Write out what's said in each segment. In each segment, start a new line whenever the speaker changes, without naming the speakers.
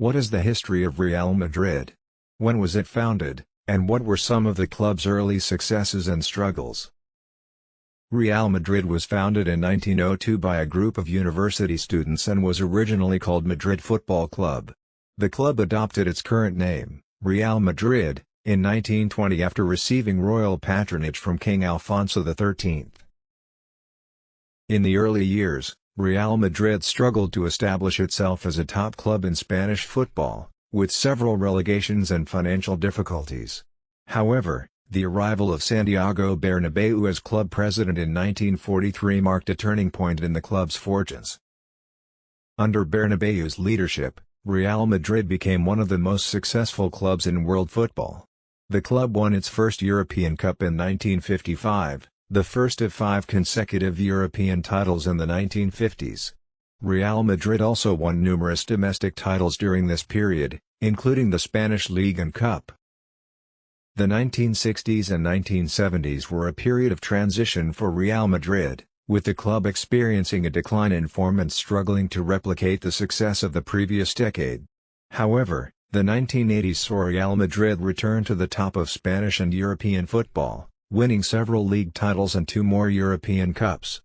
What is the history of Real Madrid? When was it founded, and what were some of the club's early successes and struggles? Real Madrid was founded in 1902 by a group of university students and was originally called Madrid Football Club. The club adopted its current name, Real Madrid, in 1920 after receiving royal patronage from King Alfonso XIII. In the early years, Real Madrid struggled to establish itself as a top club in Spanish football, with several relegations and financial difficulties. However, the arrival of Santiago Bernabeu as club president in 1943 marked a turning point in the club's fortunes. Under Bernabeu's leadership, Real Madrid became one of the most successful clubs in world football. The club won its first European Cup in 1955, the first of 5 consecutive European titles in the 1950s. Real Madrid also won numerous domestic titles during this period, including the Spanish League and Cup. The 1960s and 1970s were a period of transition for Real Madrid, with the club experiencing a decline in form and struggling to replicate the success of the previous decade. However, the 1980s saw Real Madrid return to the top of Spanish and European football, winning several league titles and 2 more European Cups.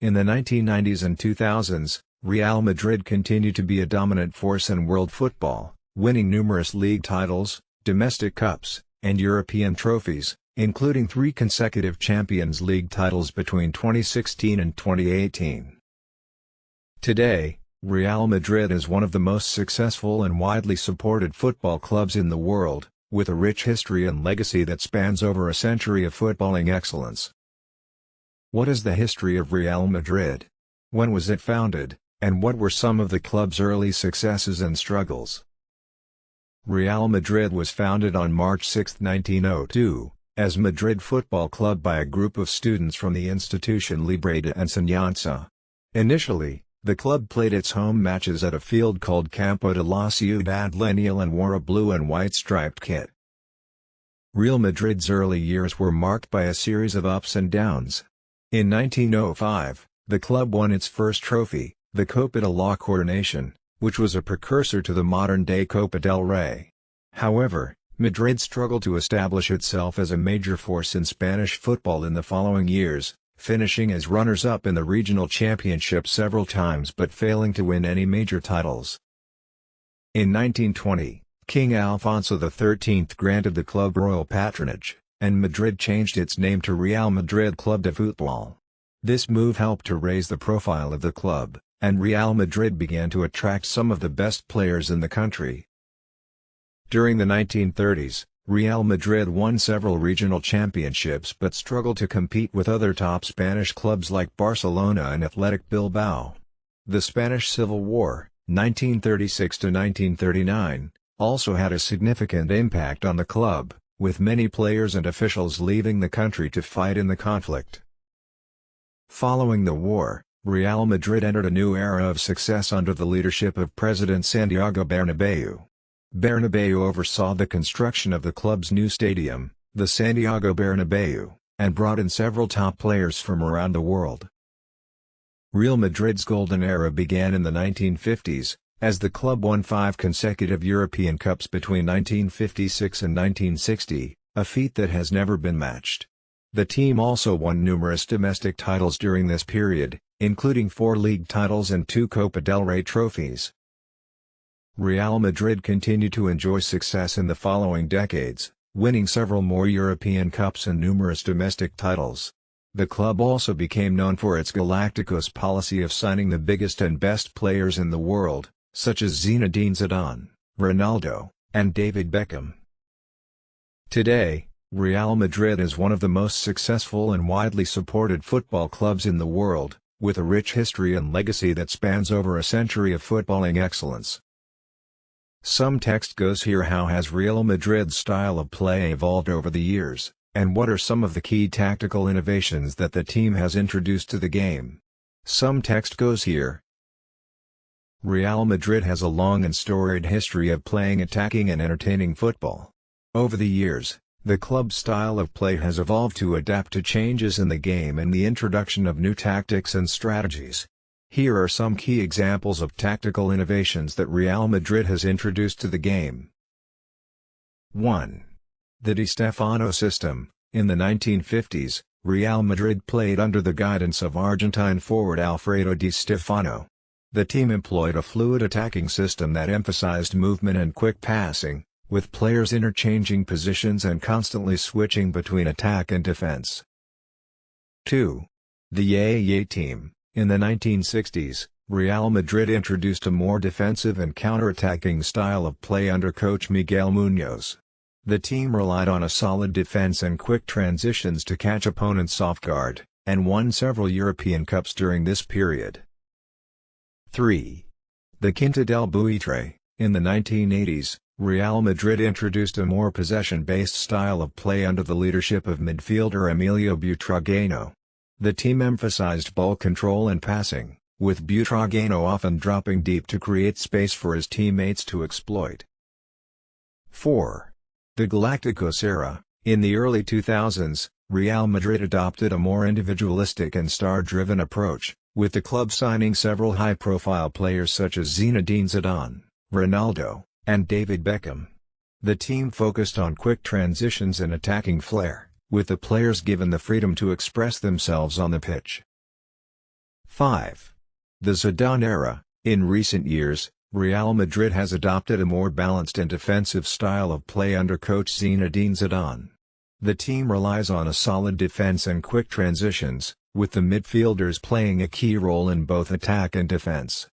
In the 1990s and 2000s, Real Madrid continued to be a dominant force in world football, winning numerous league titles, domestic cups, and European trophies, including 3 consecutive Champions League titles between 2016 and 2018. Today, Real Madrid is one of the most successful and widely supported football clubs in the world, with a rich history and legacy that spans over a century of footballing excellence. What is the history of Real Madrid? When was it founded, and what were some of the club's early successes and struggles? Real Madrid was founded on March 6, 1902, as Madrid Football Club by a group of students from the institution Libre de Enseñanza. Initially, the club played its home matches at a field called Campo de la Ciudad Lineal and wore a blue and white striped kit. Real Madrid's early years were marked by a series of ups and downs. In 1905, the club won its first trophy, the Copa de la Coronation, which was a precursor to the modern-day Copa del Rey. However, Madrid struggled to establish itself as a major force in Spanish football in the following years, finishing as runners-up in the regional championship several times but failing to win any major titles. In 1920, King Alfonso XIII granted the club royal patronage, and Madrid changed its name to Real Madrid Club de Futbol. This move helped to raise the profile of the club, and Real Madrid began to attract some of the best players in the country. During the 1930s, Real Madrid won several regional championships but struggled to compete with other top Spanish clubs like Barcelona and Athletic Bilbao. The Spanish Civil War, 1936 to 1939, also had a significant impact on the club, with many players and officials leaving the country to fight in the conflict. Following the war, Real Madrid entered a new era of success under the leadership of President Santiago Bernabeu. Bernabeu oversaw the construction of the club's new stadium, the Santiago Bernabeu, and brought in several top players from around the world. Real Madrid's golden era began in the 1950s, as the club won 5 consecutive European Cups between 1956 and 1960, a feat that has never been matched. The team also won numerous domestic titles during this period, including 4 league titles and 2 Copa del Rey trophies. Real Madrid continued to enjoy success in the following decades, winning several more European Cups and numerous domestic titles. The club also became known for its Galacticos policy of signing the biggest and best players in the world, such as Zinedine Zidane, Ronaldo, and David Beckham. Today, Real Madrid is one of the most successful and widely supported football clubs in the world, with a rich history and legacy that spans over a century of footballing excellence. Some text goes here. How has Real Madrid's style of play evolved over the years, and what are some of the key tactical innovations that the team has introduced to the game? Some text goes here. Real Madrid has a long and storied history of playing attacking and entertaining football. Over the years, the club's style of play has evolved to adapt to changes in the game and the introduction of new tactics and strategies. Here are some key examples of tactical innovations that Real Madrid has introduced to the game. 1. The Di Stefano system. In the 1950s, Real Madrid played under the guidance of Argentine forward Alfredo Di Stefano. The team employed a fluid attacking system that emphasized movement and quick passing, with players interchanging positions and constantly switching between attack and defense. 2. The Yaya team. In the 1960s, Real Madrid introduced a more defensive and counter-attacking style of play under coach Miguel Muñoz. The team relied on a solid defense and quick transitions to catch opponents off guard, and won several European Cups during this period. 3. The Quinta del Buitre. In the 1980s, Real Madrid introduced a more possession-based style of play under the leadership of midfielder Emilio Butragueño. The team emphasized ball control and passing, with Butragueño often dropping deep to create space for his teammates to exploit. 4. The Galacticos era. In the early 2000s, Real Madrid adopted a more individualistic and star-driven approach, with the club signing several high-profile players such as Zinedine Zidane, Ronaldo, and David Beckham. The team focused on quick transitions and attacking flair, with the players given the freedom to express themselves on the pitch. 5. The Zidane era. In recent years, Real Madrid has adopted a more balanced and defensive style of play under coach Zinedine Zidane. The team relies on a solid defense and quick transitions, with the midfielders playing a key role in both attack and defense.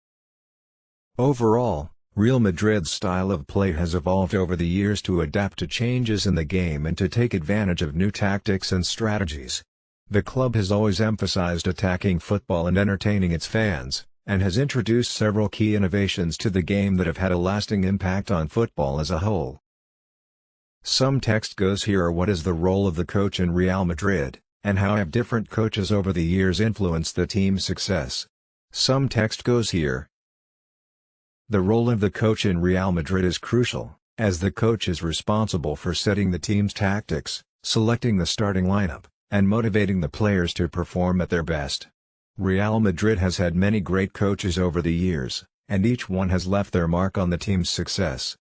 Overall, Real Madrid's style of play has evolved over the years to adapt to changes in the game and to take advantage of new tactics and strategies. The club has always emphasized attacking football and entertaining its fans, and has introduced several key innovations to the game that have had a lasting impact on football as a whole. Some text goes here. What is the role of the coach in Real Madrid, and how have different coaches over the years influenced the team's success? Some text goes here. The role of the coach in Real Madrid is crucial, as the coach is responsible for setting the team's tactics, selecting the starting lineup, and motivating the players to perform at their best. Real Madrid has had many great coaches over the years, and each one has left their mark on the team's success.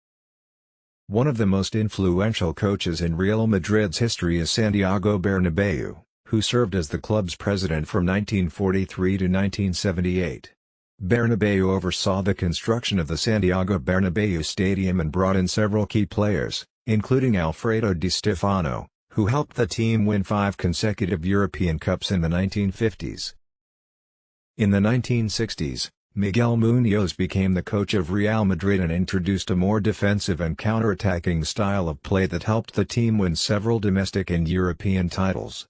One of the most influential coaches in Real Madrid's history is Santiago Bernabeu, who served as the club's president from 1943 to 1978. Bernabeu oversaw the construction of the Santiago Bernabeu Stadium and brought in several key players, including Alfredo Di Stefano, who helped the team win 5 consecutive European Cups in the 1950s. In the 1960s, Miguel Muñoz became the coach of Real Madrid and introduced a more defensive and counter-attacking style of play that helped the team win several domestic and European titles.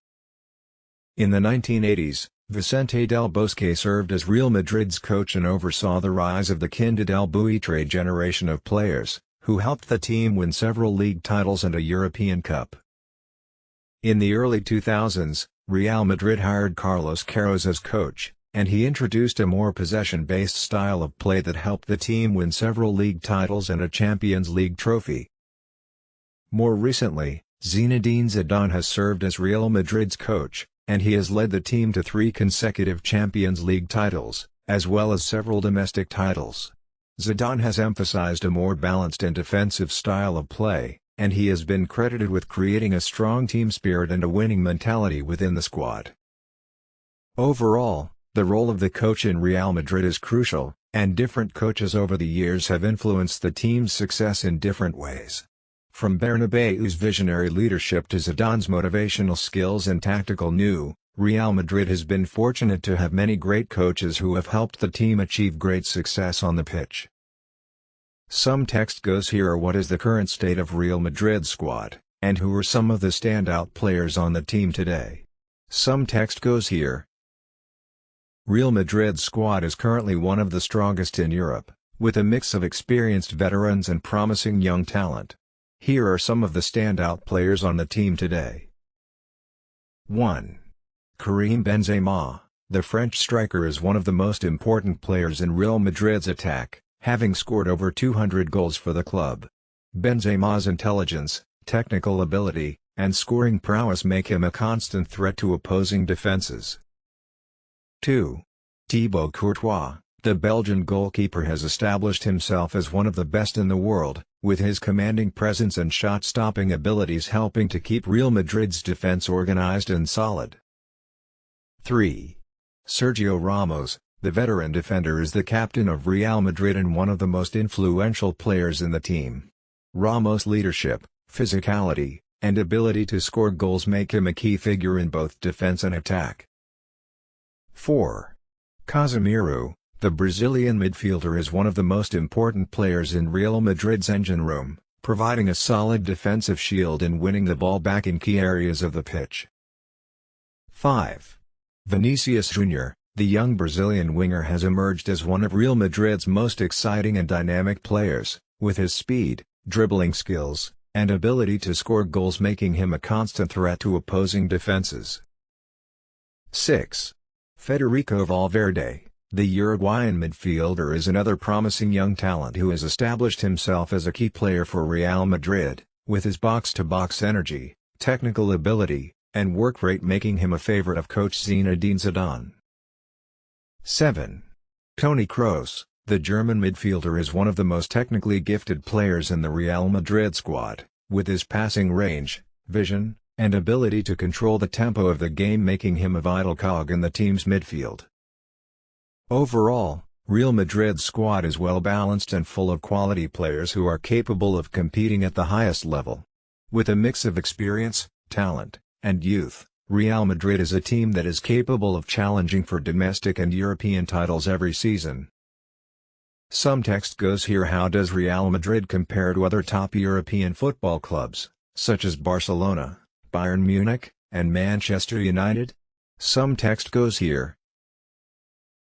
In the 1980s, Vicente del Bosque served as Real Madrid's coach and oversaw the rise of the Quinta del Buitre generation of players, who helped the team win several league titles and a European Cup. In the early 2000s, Real Madrid hired Carlos Queiroz as coach, and he introduced a more possession-based style of play that helped the team win several league titles and a Champions League trophy. More recently, Zinedine Zidane has served as Real Madrid's coach, and he has led the team to 3 consecutive Champions League titles, as well as several domestic titles. Zidane has emphasized a more balanced and defensive style of play, and he has been credited with creating a strong team spirit and a winning mentality within the squad. Overall, the role of the coach in Real Madrid is crucial, and different coaches over the years have influenced the team's success in different ways. From Bernabeu's visionary leadership to Zidane's motivational skills and tactical nous, Real Madrid has been fortunate to have many great coaches who have helped the team achieve great success on the pitch. Some text goes here. What is the current state of Real Madrid's squad, and who are some of the standout players on the team today? Some text goes here. Real Madrid's squad is currently one of the strongest in Europe, with a mix of experienced veterans and promising young talent. Here are some of the standout players on the team today. 1. Karim Benzema. The French striker is one of the most important players in Real Madrid's attack, having scored over 200 goals for the club. Benzema's intelligence, technical ability, and scoring prowess make him a constant threat to opposing defenses. 2. Thibaut Courtois, the Belgian goalkeeper, has established himself as one of the best in the world, with his commanding presence and shot-stopping abilities helping to keep Real Madrid's defense organized and solid. 3. Sergio Ramos, the veteran defender, is the captain of Real Madrid and one of the most influential players in the team. Ramos' leadership, physicality, and ability to score goals make him a key figure in both defense and attack. 4. Casemiro, the Brazilian midfielder, is one of the most important players in Real Madrid's engine room, providing a solid defensive shield and winning the ball back in key areas of the pitch. 5. Vinicius Jr., the young Brazilian winger, has emerged as one of Real Madrid's most exciting and dynamic players, with his speed, dribbling skills, and ability to score goals making him a constant threat to opposing defenses. 6. Federico Valverde, the Uruguayan midfielder, is another promising young talent who has established himself as a key player for Real Madrid, with his box-to-box energy, technical ability, and work rate making him a favorite of coach Zinedine Zidane. 7. Toni Kroos, the German midfielder, is one of the most technically gifted players in the Real Madrid squad, with his passing range, vision, and ability to control the tempo of the game making him a vital cog in the team's midfield. Overall, Real Madrid's squad is well balanced and full of quality players who are capable of competing at the highest level. With a mix of experience, talent, and youth, Real Madrid is a team that is capable of challenging for domestic and European titles every season. Some text goes here: how does Real Madrid compare to other top European football clubs, such as Barcelona, Bayern Munich, and Manchester United? Some text goes here: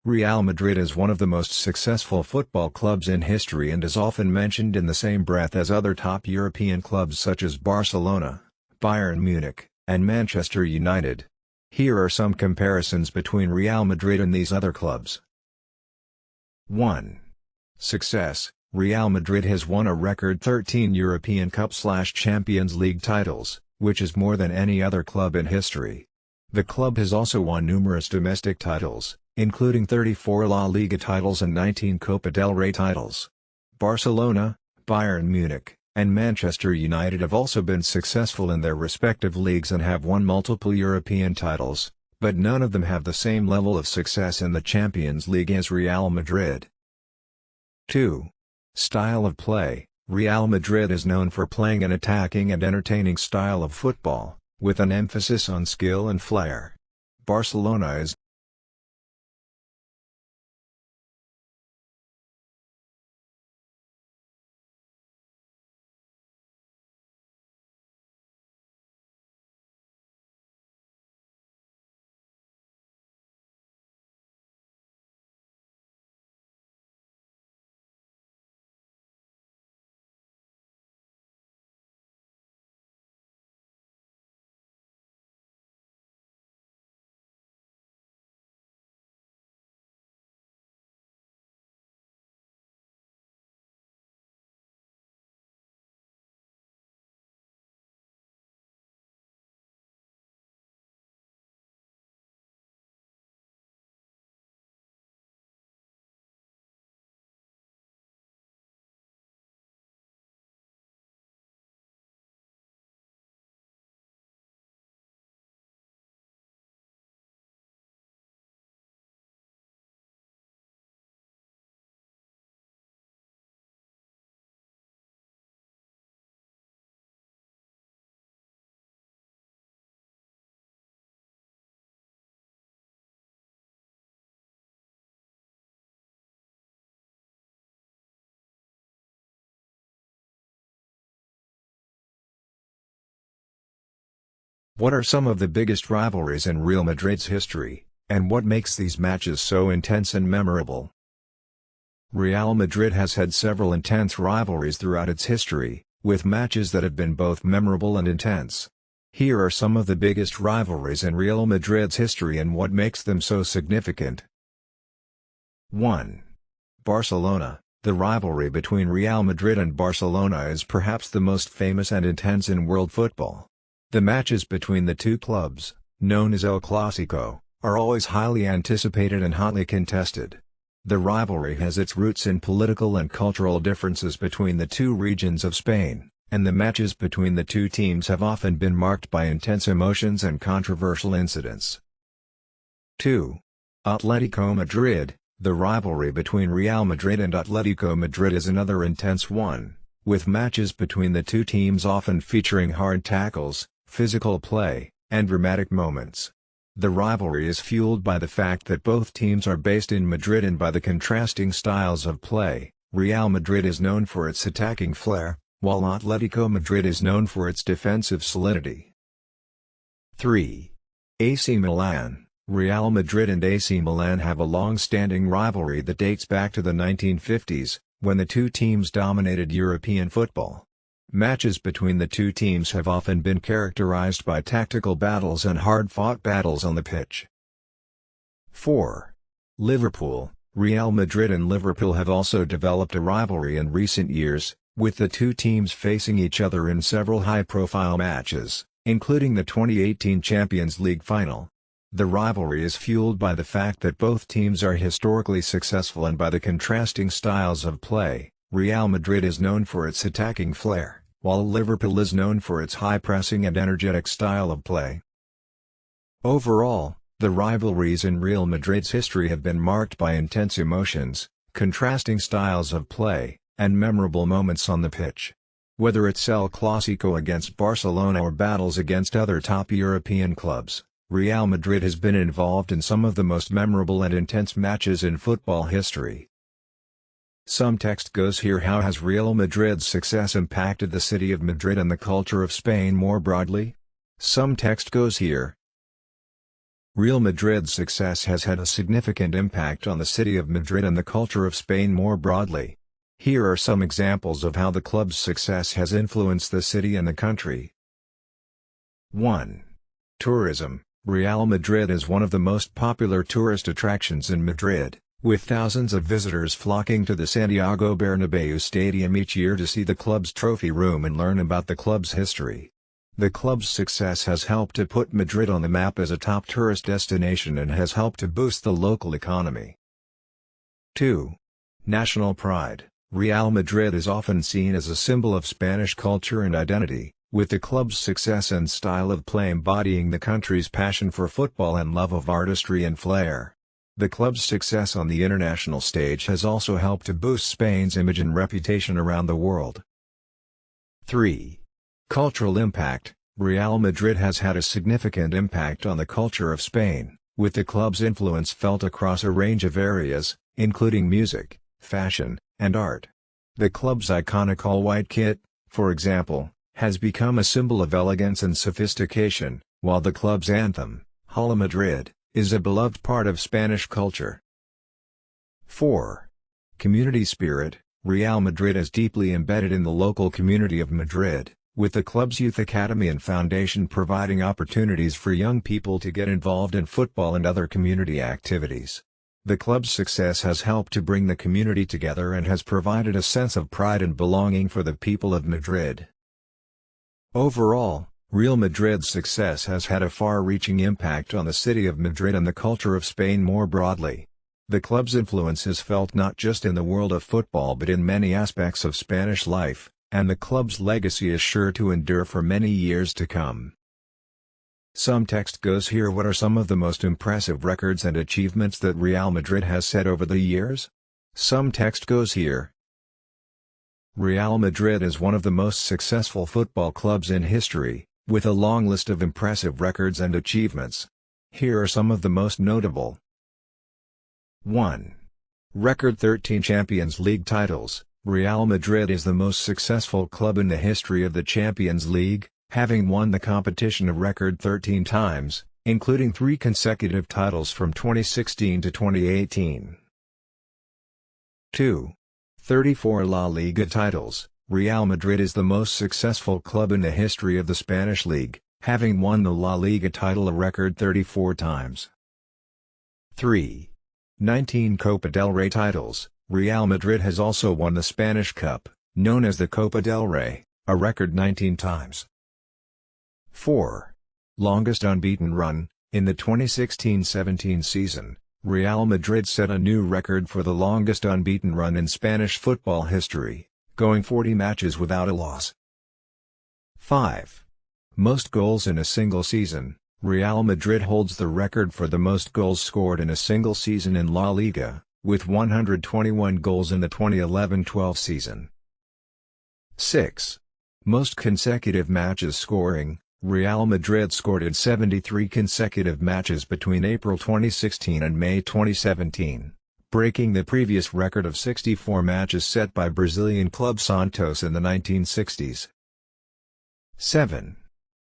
Real Madrid is one of the most successful football clubs in history and is often mentioned in the same breath as other top European clubs such as Barcelona, Bayern Munich, and Manchester United. Here are some comparisons between Real Madrid and these other clubs. 1. Success. Real Madrid has won a record 13 European Cup/Champions League titles, which is more than any other club in history. The club has also won numerous domestic titles, including 34 La Liga titles and 19 Copa del Rey titles. Barcelona, Bayern Munich, and Manchester United have also been successful in their respective leagues and have won multiple European titles, but none of them have the same level of success in the Champions League as Real Madrid. 2. Style of play. Real Madrid is known for playing an attacking and entertaining style of football, with an emphasis on skill and flair. Barcelona is What are some of the biggest rivalries in Real Madrid's history, and what makes these matches so intense and memorable? Real Madrid has had several intense rivalries throughout its history, with matches that have been both memorable and intense. Here are some of the biggest rivalries in Real Madrid's history and what makes them so significant. 1. Barcelona. The rivalry between Real Madrid and Barcelona is perhaps the most famous and intense in world football. The matches between the two clubs, known as El Clásico, are always highly anticipated and hotly contested. The rivalry has its roots in political and cultural differences between the two regions of Spain, and the matches between the two teams have often been marked by intense emotions and controversial incidents. 2. Atletico Madrid. The rivalry between Real Madrid and Atletico Madrid is another intense one, with matches between the two teams often featuring hard tackles, physical play, and dramatic moments. The rivalry is fueled by the fact that both teams are based in Madrid and by the contrasting styles of play. Real Madrid is known for its attacking flair, while Atletico Madrid is known for its defensive solidity. 3. AC Milan. Real Madrid and AC Milan have a long-standing rivalry that dates back to the 1950s, when the two teams dominated European football. Matches between the two teams have often been characterized by tactical battles and hard-fought battles on the pitch. 4. Liverpool. Real Madrid and Liverpool have also developed a rivalry in recent years, with the two teams facing each other in several high-profile matches, including the 2018 Champions League final. The rivalry is fueled by the fact that both teams are historically successful and by the contrasting styles of play. Real Madrid is known for its attacking flair, while Liverpool is known for its high-pressing and energetic style of play. Overall, the rivalries in Real Madrid's history have been marked by intense emotions, contrasting styles of play, and memorable moments on the pitch. Whether it's El Clásico against Barcelona or battles against other top European clubs, Real Madrid has been involved in some of the most memorable and intense matches in football history. Some text goes here. How has Real Madrid's success impacted the city of Madrid and the culture of Spain more broadly? Some text goes here. Real Madrid's success has had a significant impact on the city of Madrid and the culture of Spain more broadly. Here are some examples of how the club's success has influenced the city and the country. 1. Tourism. Real Madrid is one of the most popular tourist attractions in Madrid, with thousands of visitors flocking to the Santiago Bernabeu Stadium each year to see the club's trophy room and learn about the club's history. The club's success has helped to put Madrid on the map as a top tourist destination and has helped to boost the local economy. 2. National pride. Real Madrid is often seen as a symbol of Spanish culture and identity, with the club's success and style of play embodying the country's passion for football and love of artistry and flair. The club's success on the international stage has also helped to boost Spain's image and reputation around the world. 3. Cultural impact. Real Madrid has had a significant impact on the culture of Spain, with the club's influence felt across a range of areas, including music, fashion, and art. The club's iconic all-white kit, for example, has become a symbol of elegance and sophistication, while the club's anthem, Hola Madrid, is a beloved part of Spanish culture. 4. Community spirit. Real Madrid is deeply embedded in the local community of Madrid, with the club's youth academy and foundation providing opportunities for young people to get involved in football and other community activities. The club's success has helped to bring the community together and has provided a sense of pride and belonging for the people of Madrid. Overall, Real Madrid's success has had a far-reaching impact on the city of Madrid and the culture of Spain more broadly. The club's influence is felt not just in the world of football but in many aspects of Spanish life, and the club's legacy is sure to endure for many years to come. Some text goes here. What are some of the most impressive records and achievements that Real Madrid has set over the years? Some text goes here. Real Madrid is one of the most successful football clubs in history, with a long list of impressive records and achievements. Here are some of the most notable. 1. Record 13 Champions League titles. Real Madrid is the most successful club in the history of the Champions League, having won the competition a record 13 times, including 3 consecutive titles from 2016 to 2018. 2. 34 La Liga titles. Real Madrid is the most successful club in the history of the Spanish league, having won the La Liga title a record 34 times. 3. 19 Copa del Rey titles. Real Madrid has also won the Spanish Cup, known as the Copa del Rey, a record 19 times. 4. Longest unbeaten run. In the 2016-17 season, Real Madrid set a new record for the longest unbeaten run in Spanish football history, going 40 matches without a loss. 5. Most goals in a single season. Real Madrid holds the record for the most goals scored in a single season in La Liga, with 121 goals in the 2011-12 season. 6. Most consecutive matches scoring. Real Madrid scored in 73 consecutive matches between April 2016 and May 2017, breaking the previous record of 64 matches set by Brazilian club Santos in the 1960s. 7.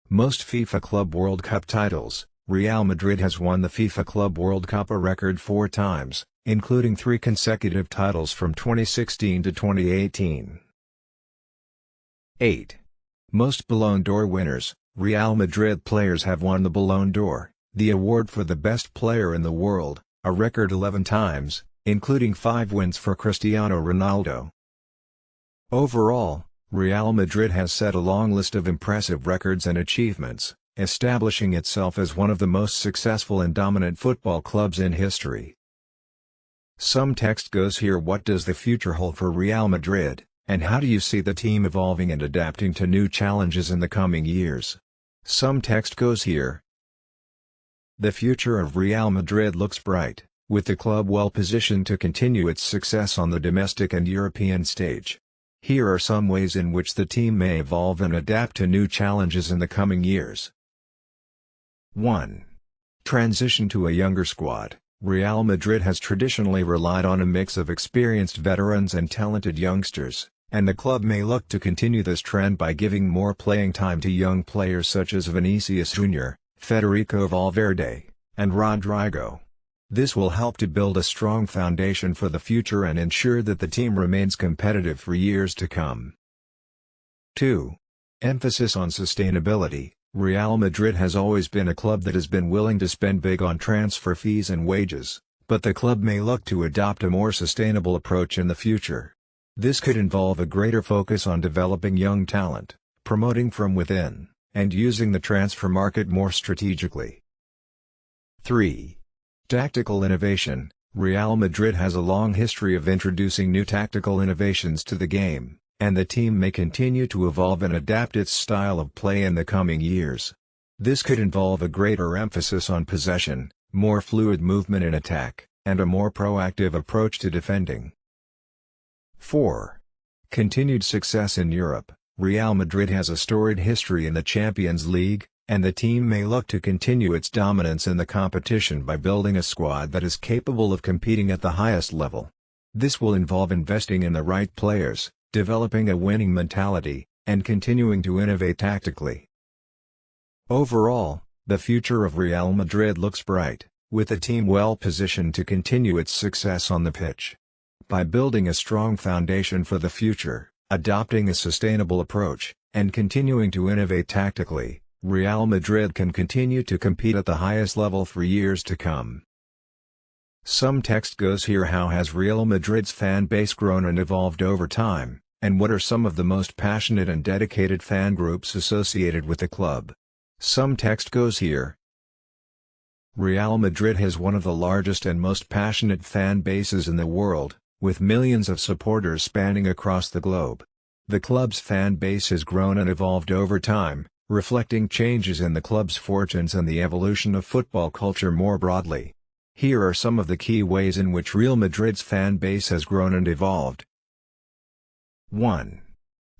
Most FIFA Club World Cup titles. Real Madrid has won the FIFA Club World Cup a record 4 times, including 3 consecutive titles from 2016 to 2018. 8. Most Ballon d'Or winners. Real Madrid players have won the Ballon d'Or, the award for the best player in the world, a record 11 times, including 5 wins for Cristiano Ronaldo. Overall, Real Madrid has set a long list of impressive records and achievements, establishing itself as one of the most successful and dominant football clubs in history. Some text goes here. What does the future hold for Real Madrid, and how do you see the team evolving and adapting to new challenges in the coming years? Some text goes here. The future of Real Madrid looks bright, with the club well positioned to continue its success on the domestic and European stage. Here are some ways in which the team may evolve and adapt to new challenges in the coming years. 1. Transition to a younger squad. Real Madrid has traditionally relied on a mix of experienced veterans and talented youngsters, and the club may look to continue this trend by giving more playing time to young players such as Vinicius Jr., Federico Valverde, and Rodrigo. This will help to build a strong foundation for the future and ensure that the team remains competitive for years to come. 2. Emphasis on sustainability. Real Madrid has always been a club that has been willing to spend big on transfer fees and wages, but the club may look to adopt a more sustainable approach in the future. This could involve a greater focus on developing young talent, promoting from within, and using the transfer market more strategically. 3. Tactical innovation. Real Madrid has a long history of introducing new tactical innovations to the game, and the team may continue to evolve and adapt its style of play in the coming years. This could involve a greater emphasis on possession, more fluid movement in attack, and a more proactive approach to defending. 4. Continued success in Europe. Real Madrid has a storied history in the Champions League, and the team may look to continue its dominance in the competition by building a squad that is capable of competing at the highest level. This will involve investing in the right players, developing a winning mentality, and continuing to innovate tactically. Overall, the future of Real Madrid looks bright, with the team well positioned to continue its success on the pitch. By building a strong foundation for the future, adopting a sustainable approach, and continuing to innovate tactically, Real Madrid can continue to compete at the highest level for years to come. Some text goes here. How has Real Madrid's fan base grown and evolved over time, and what are some of the most passionate and dedicated fan groups associated with the club? Some text goes here. Real Madrid has one of the largest and most passionate fan bases in the world, with millions of supporters spanning across the globe. The club's fan base has grown and evolved over time, reflecting changes in the club's fortunes and the evolution of football culture more broadly. Here are some of the key ways in which Real Madrid's fan base has grown and evolved. 1.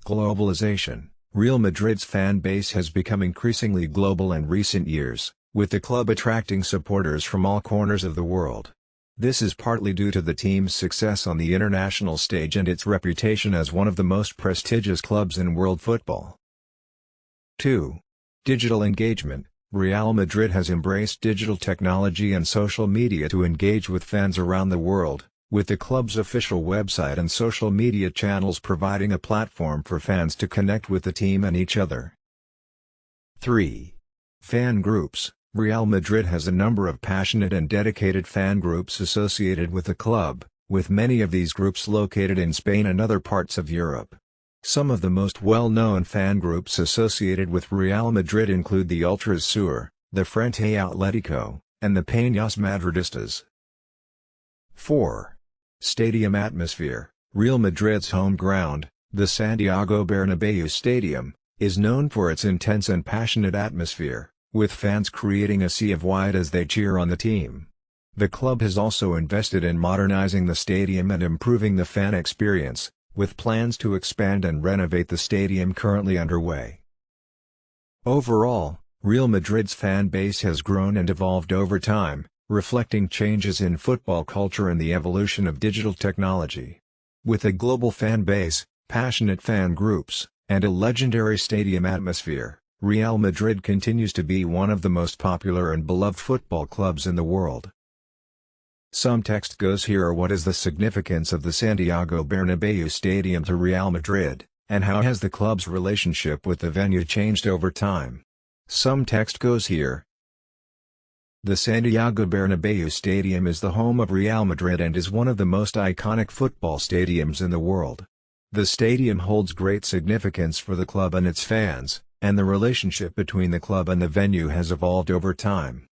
Globalization. Real Madrid's fan base has become increasingly global in recent years, with the club attracting supporters from all corners of the world. This is partly due to the team's success on the international stage and its reputation as one of the most prestigious clubs in world football. 2. Digital engagement. Real Madrid has embraced digital technology and social media to engage with fans around the world, with the club's official website and social media channels providing a platform for fans to connect with the team and each other. 3. Fan groups. Real Madrid has a number of passionate and dedicated fan groups associated with the club, with many of these groups located in Spain and other parts of Europe. Some of the most well-known fan groups associated with Real Madrid include the Ultras Sur, the Frente Atlético, and the Peñas Madridistas. 4. Stadium atmosphere. Real Madrid's home ground, the Santiago Bernabeu Stadium, is known for its intense and passionate atmosphere, with fans creating a sea of white as they cheer on the team. The club has also invested in modernizing the stadium and improving the fan experience, with plans to expand and renovate the stadium currently underway. Overall, Real Madrid's fan base has grown and evolved over time, reflecting changes in football culture and the evolution of digital technology. With a global fan base, passionate fan groups, and a legendary stadium atmosphere, Real Madrid continues to be one of the most popular and beloved football clubs in the world. Some text goes here. What is the significance of the Santiago Bernabeu Stadium to Real Madrid, and how has the club's relationship with the venue changed over time? Some text goes here. The Santiago Bernabeu Stadium is the home of Real Madrid and is one of the most iconic football stadiums in the world. The stadium holds great significance for the club and its fans, and the relationship between the club and the venue has evolved over time.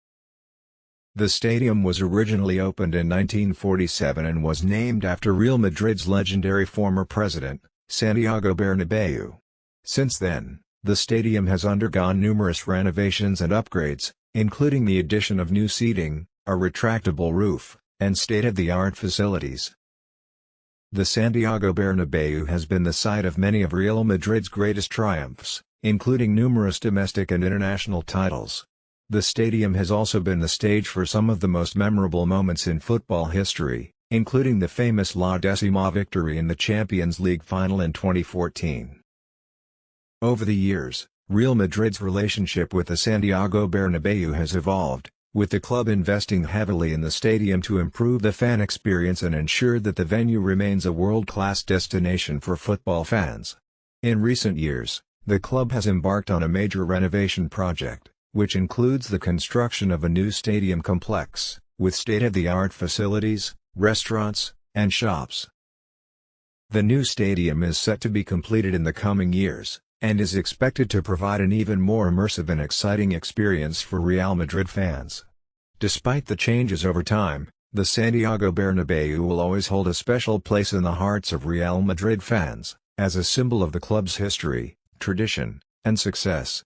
The stadium was originally opened in 1947 and was named after Real Madrid's legendary former president, Santiago Bernabeu. Since then, the stadium has undergone numerous renovations and upgrades, including the addition of new seating, a retractable roof, and state-of-the-art facilities. The Santiago Bernabeu has been the site of many of Real Madrid's greatest triumphs, including numerous domestic and international titles. The stadium has also been the stage for some of the most memorable moments in football history, including the famous La Decima victory in the Champions League final in 2014. Over the years, Real Madrid's relationship with the Santiago Bernabeu has evolved, with the club investing heavily in the stadium to improve the fan experience and ensure that the venue remains a world-class destination for football fans. In recent years, the club has embarked on a major renovation project, which includes the construction of a new stadium complex, with state-of-the-art facilities, restaurants, and shops. The new stadium is set to be completed in the coming years, and is expected to provide an even more immersive and exciting experience for Real Madrid fans. Despite the changes over time, the Santiago Bernabeu will always hold a special place in the hearts of Real Madrid fans, as a symbol of the club's history, tradition, and success.